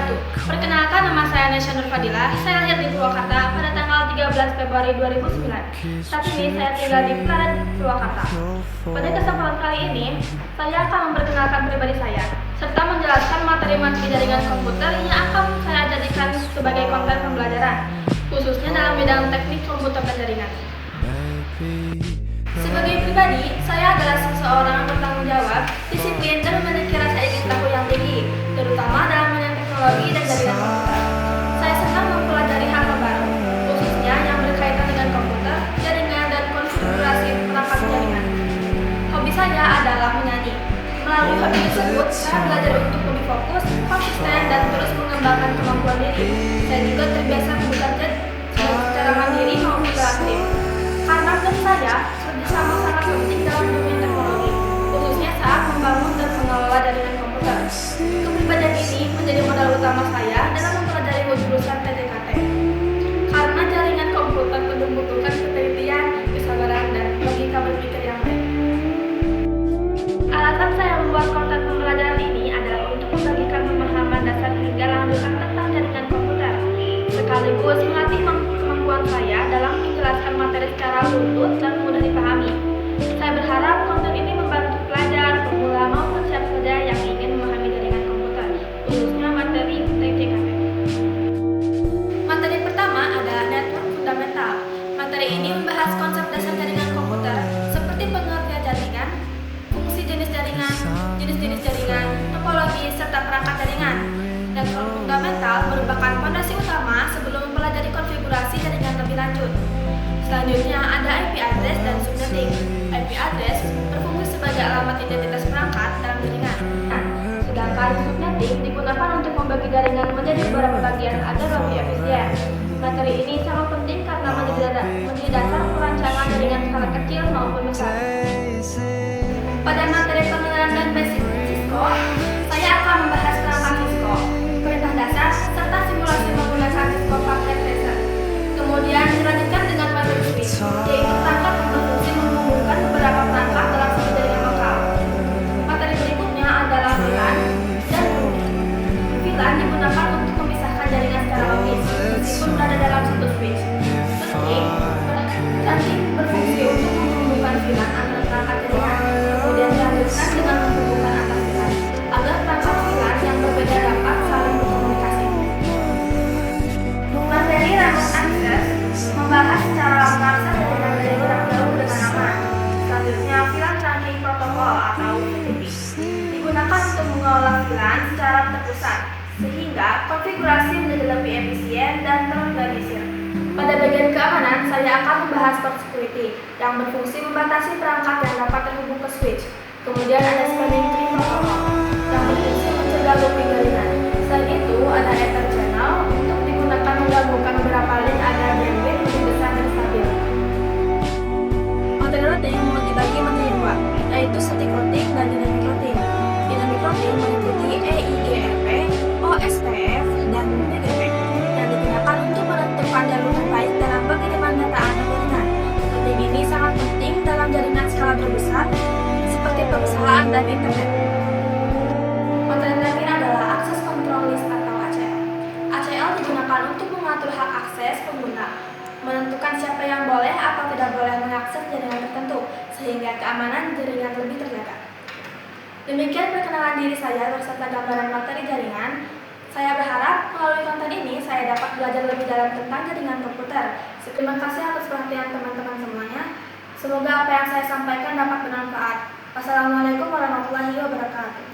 wabarakatuh. Perkenalkan, nama saya Nesya Nur Fadilah. Saya lahir di Purwakarta pada tanggal 13 Februari 2009. Saat ini saya tinggal di Pleret, Purwakarta. Pada kesempatan kali ini, saya akan memperkenalkan pribadi saya, serta menjelaskan materi-materi jaringan komputer yang akan saya jadikan sebagai konten pembelajaran, khususnya dalam bidang teknik komputer dan jaringan. Sebagai pribadi, saya adalah seseorang yang bertanggung jawab, disiplin, dan memiliki rasa ingin tahu yang tinggi, terutama dalam bidang teknologi dan jaringan komputer. Saya senang mempelajari hal-hal baru, khususnya yang berkaitan dengan komputer, jaringan, dan konfigurasi perangkat jaringan. Hobi saya adalah menyanyi. Melalui hobi tersebut, saya belajar untuk lebih fokus, konsisten, dan terus mengembangkan kemampuan diri. Saya juga terbiasa bekerja secara mandiri maupun kreatif. Karena menurut saya, kerjasama sangat penting dalam dunia teknologi, khususnya saat membangun dan mengelola jaringan komputer. Kepribadian ini menjadi modal utama saya dalam mempelajari jurusan PTKT. Karena jaringan komputer perlu membutuhkan ketelitian, kesabaran, dan logika berpikir yang baik. Alasan saya membuat konten pembelajaran ini adalah untuk membagikan pemahaman dasar hingga lanjutan tentang jaringan komputer, sekaligus melatih kemampuan saya dalam menjelaskan materi secara runtut dan mudah dipahami. Saya berharap konten ini membantu pelajar, pemula maupun siapa saja yang ingin memahami jaringan komputer, khususnya materi PTKT. Materi pertama adalah network fundamental. Materi ini membahas konsep dasar jaringan komputer, seperti pengertian jaringan, fungsi jenis jaringan, jenis-jenis jaringan, topologi, serta perangkat jaringan. Network fundamental merupakan fondasi utama sebelum mempelajari konfigurasi jaringan lebih lanjut. Selanjutnya ada IP address dan subnetting. IP address berfungsi sebagai alamat identitas perangkat dalam jaringan. Sedangkan subnetting digunakan untuk membagi jaringan menjadi beberapa bagian agar lebih efisien. Materi ini sangat penting karena menjadi dasar perancangan jaringan skala kecil maupun besar. Pada materi pengenalan dan basic Cisco, saya akan membahas perangkat Cisco, perintah dasar, serta simulasi menggunakan Cisco Packet Tracer. Kemudian dilanjutkan dengan materi switch, yaitu perangkat yang berfungsi menghubungkan beberapa perangkat dalam satu jaringan lokal. Materi berikutnya adalah VLAN dan routing. VLAN digunakan untuk memisahkan jaringan secara logis, meskipun berada dalam satu switch. Routing berfungsi untuk menghubungkan VLAN antara perangkat jaringan, kemudian dilanjutkan dengan menghubungkan antar VLAN, agar perangkat VLAN yang berbeda dapat saling berkomunikasi. Materi remote access membahas cara mengakses jaringan dari jarak jauh dengan aman. Selanjutnya, VLAN trunking protocol atau VTP digunakan untuk mengelola VLAN secara terpusat, sehingga konfigurasi menjadi lebih efisien dan terorganisir. Pada bagian keamanan, saya akan membahas port security yang berfungsi membatasi perangkat yang dapat terhubung ke switch. Kemudian ada spanning tree protocol yang berfungsi mencegah looping jaringan. Selain itu, ada ether channel untuk digunakan menggabungkan beberapa link agar bandwidth lebih besar dan stabil. Materi routing dibagi menjadi dua, yaitu static routing dan dynamic routing. Dynamic routing meliputi EIGRP, OSPF, dan BGP yang digunakan untuk menentukan jalur terbaik dalam pengiriman data antar jaringan. Routing ini sangat penting dalam jaringan skala terbesar seperti perusahaan dan internet. Materi terakhir adalah Access Control List atau ACL. ACL digunakan untuk mengatur hak akses pengguna, menentukan siapa yang boleh atau tidak boleh mengakses jaringan tertentu, sehingga keamanan jaringan lebih terjaga. Demikian perkenalan diri saya beserta gambaran materi jaringan. Saya berharap melalui konten ini saya dapat belajar lebih dalam tentang jaringan komputer. Terima kasih atas perhatian teman-teman semuanya. Semoga apa yang saya sampaikan dapat bermanfaat. Wassalamualaikum warahmatullahi wabarakatuh.